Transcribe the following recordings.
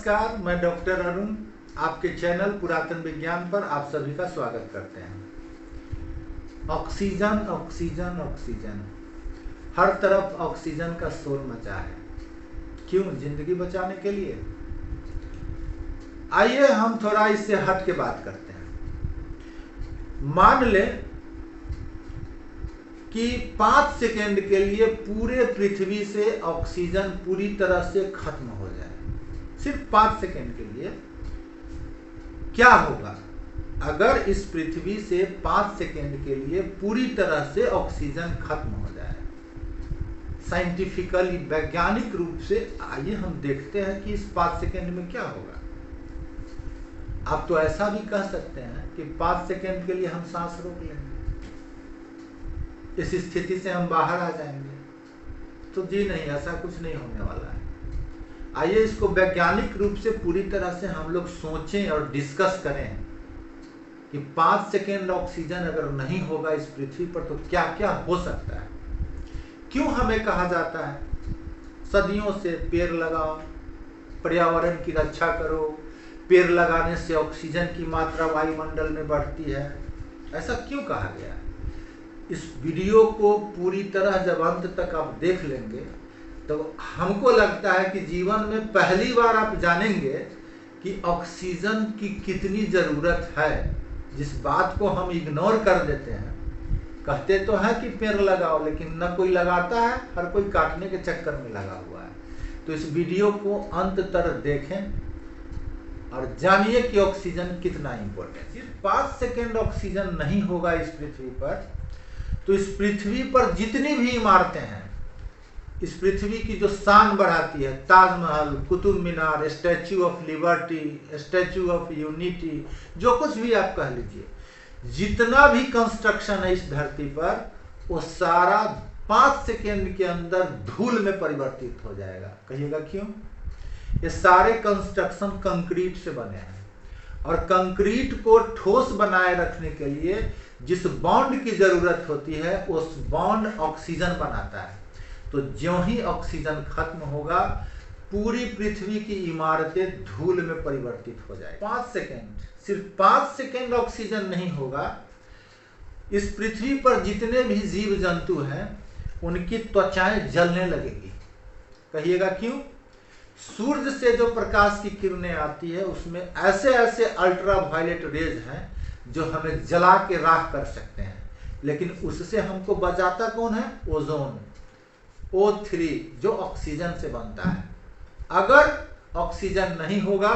नमस्कार, मैं डॉक्टर अरुण आपके चैनल पुरातन विज्ञान पर आप सभी का स्वागत करते हैं। ऑक्सीजन ऑक्सीजन ऑक्सीजन, हर तरफ ऑक्सीजन का शोर मचा है। क्यों? जिंदगी बचाने के लिए। आइए हम थोड़ा इससे हट के बात करते हैं। मान लें कि 5 सेकेंड के लिए पूरे पृथ्वी से ऑक्सीजन पूरी तरह से खत्म हो जाए। सिर्फ 5 सेकेंड के लिए क्या होगा अगर इस पृथ्वी से 5 सेकेंड के लिए पूरी तरह से ऑक्सीजन खत्म हो जाए? साइंटिफिकली, वैज्ञानिक रूप से आइए हम देखते हैं कि इस 5 सेकेंड में क्या होगा। आप तो ऐसा भी कह सकते हैं कि 5 सेकेंड के लिए हम सांस रोक लेंगे, इस स्थिति से हम बाहर आ जाएंगे। तो जी नहीं, ऐसा कुछ नहीं होने वाला है। आइए इसको वैज्ञानिक रूप से पूरी तरह से हम लोग सोचें और डिस्कस करें कि 5 सेकेंड ऑक्सीजन अगर नहीं होगा इस पृथ्वी पर तो क्या क्या हो सकता है। क्यों हमें कहा जाता है सदियों से पेड़ लगाओ, पर्यावरण की रक्षा करो, पेड़ लगाने से ऑक्सीजन की मात्रा वायुमंडल में बढ़ती है। ऐसा क्यों कहा गया है? इस वीडियो को पूरी तरह जब अंत तक आप देख लेंगे तो हमको लगता है कि जीवन में पहली बार आप जानेंगे कि ऑक्सीजन की कितनी ज़रूरत है, जिस बात को हम इग्नोर कर देते हैं। कहते तो हैं कि पेड़ लगाओ, लेकिन न कोई लगाता है, हर कोई काटने के चक्कर में लगा हुआ है। तो इस वीडियो को अंत तक देखें और जानिए कि ऑक्सीजन कितना इम्पोर्टेंट। सिर्फ 5 सेकेंड ऑक्सीजन नहीं होगा इस पृथ्वी पर तो इस पृथ्वी पर जितनी भी इमारतें हैं, इस पृथ्वी की जो शान बढ़ाती है, Taj Mahal, Qutub Minar, statue of liberty, statue of unity, जो कुछ भी आप कह लीजिए, जितना भी कंस्ट्रक्शन है इस धरती पर, वो सारा 5 सेकेंड के अंदर धूल में परिवर्तित हो जाएगा। कहिएगा क्यों? ये सारे कंस्ट्रक्शन कंक्रीट से बने हैं और कंक्रीट को ठोस बनाए रखने के लिए जिस बॉन्ड की जरूरत होती है उस बॉन्ड ऑक्सीजन बनाता है। तो ज्यों ही ऑक्सीजन खत्म होगा पूरी पृथ्वी की इमारतें धूल में परिवर्तित हो जाएगी। 5 सेकेंड, सिर्फ 5 सेकेंड ऑक्सीजन नहीं होगा, इस पृथ्वी पर जितने भी जीव जंतु हैं उनकी त्वचाएं जलने लगेगी। कहिएगा क्यों? सूर्य से जो प्रकाश की किरणें आती है उसमें ऐसे ऐसे अल्ट्रा वायलेट रेज हैं जो हमें जला के राख कर सकते हैं, लेकिन उससे हमको बचाता कौन है? ओजोन, O3, जो ऑक्सीजन से बनता है। अगर ऑक्सीजन नहीं होगा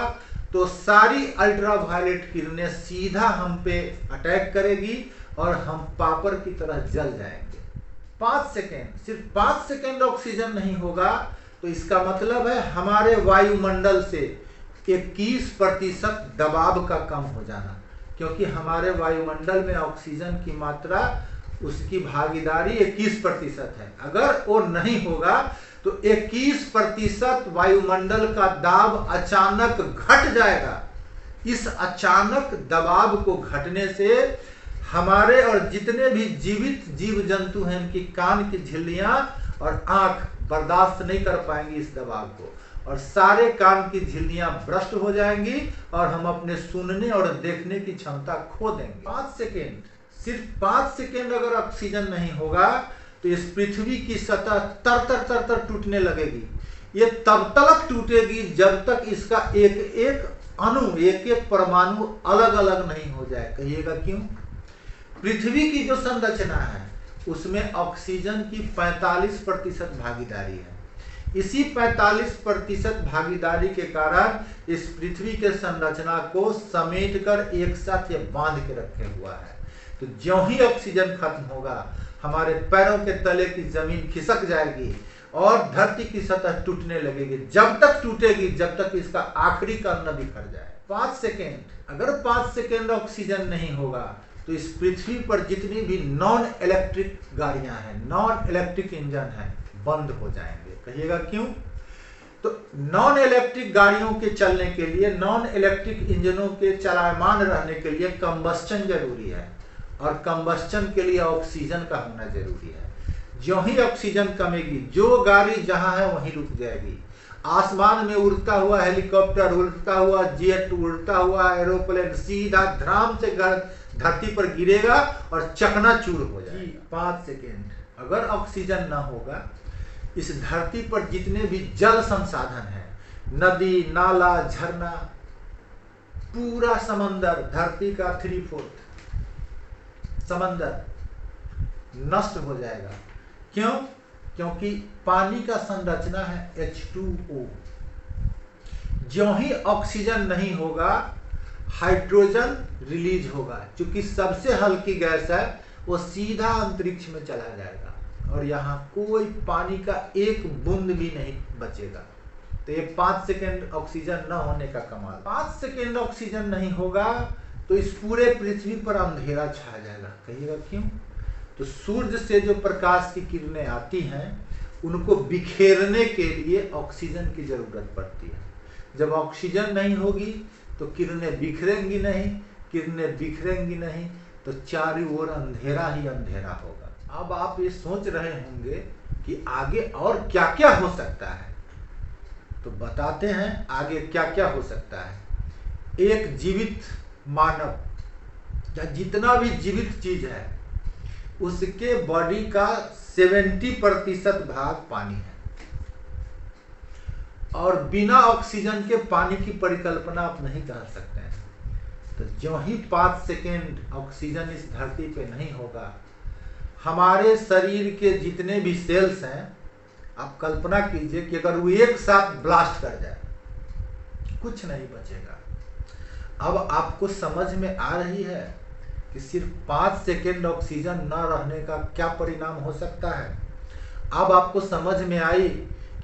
तो सारी अल्ट्रा वायलेट किरणें सीधा हम पे अटैक करेगी और हम पापड़ की तरह जल जाएंगे। 5 सेकेंड, सिर्फ 5 सेकेंड ऑक्सीजन नहीं होगा तो इसका मतलब है हमारे वायुमंडल से 21% दबाव का कम हो जाना, क्योंकि हमारे वायुमंडल में ऑक्सीजन की मात्रा, उसकी भागीदारी 21% है। अगर वो नहीं होगा तो 21% वायुमंडल का दाब अचानक घट जाएगा। इस अचानक दबाव को घटने से हमारे और जितने भी जीवित जीव जंतु हैं उनकी कान की झिल्लियां और आंख बर्दाश्त नहीं कर पाएंगी इस दबाव को, और सारे कान की झिल्लियां भ्रष्ट हो जाएंगी और हम अपने सुनने और देखने की क्षमता खो देंगे। 5 सेकेंड, सिर्फ 5 सेकेंड अगर ऑक्सीजन नहीं होगा तो इस पृथ्वी की सतह तर तर तर तर टूटने लगेगी। ये तब तक टूटेगी जब तक इसका एक एक अणु, एक एक परमाणु अलग अलग नहीं हो जाए। कहिएगा क्यों? पृथ्वी की जो संरचना है उसमें ऑक्सीजन की 45% भागीदारी है। इसी 45% भागीदारी के कारण इस पृथ्वी के संरचना को समेटकर एक साथ ये बांध के रखे हुआ है। तो ज्यों ही ऑक्सीजन खत्म होगा हमारे पैरों के तले की जमीन खिसक जाएगी और धरती की सतह टूटने लगेगी। जब तक टूटेगी जब तक इसका आखिरी कण न बिखर जाए। 5 सेकेंड, अगर 5 सेकेंड ऑक्सीजन नहीं होगा तो इस पृथ्वी पर जितनी भी नॉन इलेक्ट्रिक गाड़ियां हैं, नॉन इलेक्ट्रिक इंजन हैं, बंद हो जाएंगे। कहिएगा क्यों? तो नॉन इलेक्ट्रिक गाड़ियों के चलने के लिए, नॉन इलेक्ट्रिक इंजनों के चलायमान रहने के लिए कंबस्चन जरूरी है, और कंबस्चन के लिए ऑक्सीजन का होना जरूरी है। ज्यों ही ऑक्सीजन कमेगी, जो गाड़ी जहां है वहीं रुक जाएगी। आसमान में उड़ता हुआ हेलीकॉप्टर, उड़ता हुआ जेट, उड़ता हुआ एरोप्लेन सीधा धड़ाम से धरती पर गिरेगा और चकनाचूर हो जाएगा 5 सेकेंड। अगर ऑक्सीजन ना होगा, इस धरती पर जितने भी जल संसाधन है, नदी, नाला, झरना, पूरा समंदर, धरती का 3/4 समंदर नष्ट हो जाएगा। क्यों? क्योंकि पानी का संरचना है H2O। ज्यों ही ऑक्सीजन नहीं होगा, हाइड्रोजन रिलीज होगा। चूंकि सबसे हल्की गैस है, वो सीधा अंतरिक्ष में चला जाएगा और यहाँ कोई पानी का एक बूंद भी नहीं बचेगा। तो ये 5 सेकेंड ऑक्सीजन न होने का कमाल। 5 सेकेंड ऑक्सीजन नहीं होगा तो इस पूरे पृथ्वी पर अंधेरा छा जाएगा। कहिएगा क्यों? तो सूर्य से जो प्रकाश की किरणें आती हैं, उनको बिखेरने के लिए ऑक्सीजन की जरूरत पड़ती है। जब ऑक्सीजन नहीं होगी तो किरणें बिखरेंगी नहीं, किरणें बिखरेंगी नहीं तो चारों ओर अंधेरा ही अंधेरा होगा। अब आप ये सोच रहे होंगे कि आगे और क्या क्या हो सकता है, तो बताते हैं आगे क्या क्या हो सकता है। एक जीवित मानव या जितना भी जीवित चीज है, उसके बॉडी का 70% भाग पानी है और बिना ऑक्सीजन के पानी की परिकल्पना आप नहीं कर सकते हैं। तो ज्यों ही 5 सेकेंड ऑक्सीजन इस धरती पे नहीं होगा, हमारे शरीर के जितने भी सेल्स हैं, आप कल्पना कीजिए कि अगर वो एक साथ ब्लास्ट कर जाए, कुछ नहीं बचेगा। अब आपको समझ में आ रही है कि सिर्फ 5 सेकेंड ऑक्सीजन न रहने का क्या परिणाम हो सकता है। अब आपको समझ में आई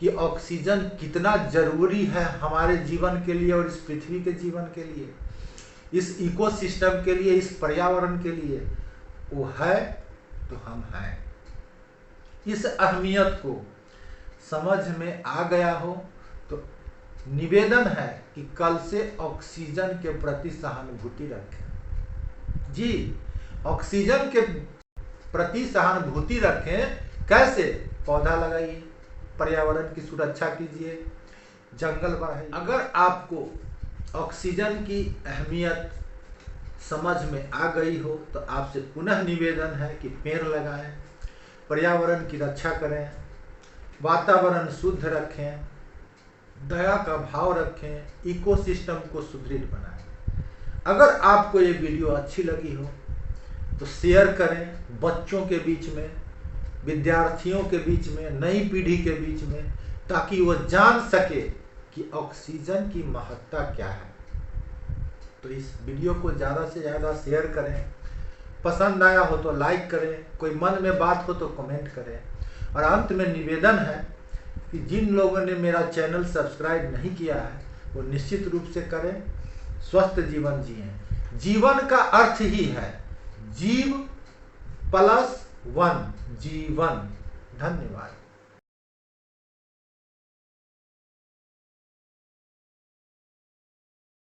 कि ऑक्सीजन कितना जरूरी है हमारे जीवन के लिए और इस पृथ्वी के जीवन के लिए, इस इकोसिस्टम के लिए, इस पर्यावरण के लिए। वो है तो हम हैं। इस अहमियत को समझ में आ गया हो तो निवेदन है कि कल से ऑक्सीजन के प्रति सहानुभूति रखें। जी, ऑक्सीजन के प्रति सहानुभूति रखें। कैसे? पौधा लगाइए, पर्यावरण की सुरक्षा कीजिए, जंगल बढ़ाइए। अगर आपको ऑक्सीजन की अहमियत समझ में आ गई हो तो आपसे पुनः निवेदन है कि पेड़ लगाएं, पर्यावरण की रक्षा करें, वातावरण शुद्ध रखें, दया का भाव रखें, इकोसिस्टम को सुदृढ़ बनाएं। अगर आपको ये वीडियो अच्छी लगी हो तो शेयर करें, बच्चों के बीच में, विद्यार्थियों के बीच में, नई पीढ़ी के बीच में, ताकि वो जान सके कि ऑक्सीजन की महत्ता क्या है। तो इस वीडियो को ज़्यादा से ज़्यादा शेयर करें, पसंद आया हो तो लाइक करें, कोई मन में बात हो तो कमेंट करें। और अंत में निवेदन है कि जिन लोगों ने मेरा चैनल सब्सक्राइब नहीं किया है, वो निश्चित रूप से करें। स्वस्थ जीवन जिएं। जीवन का अर्थ ही है जीव +1 जीवन। धन्यवाद।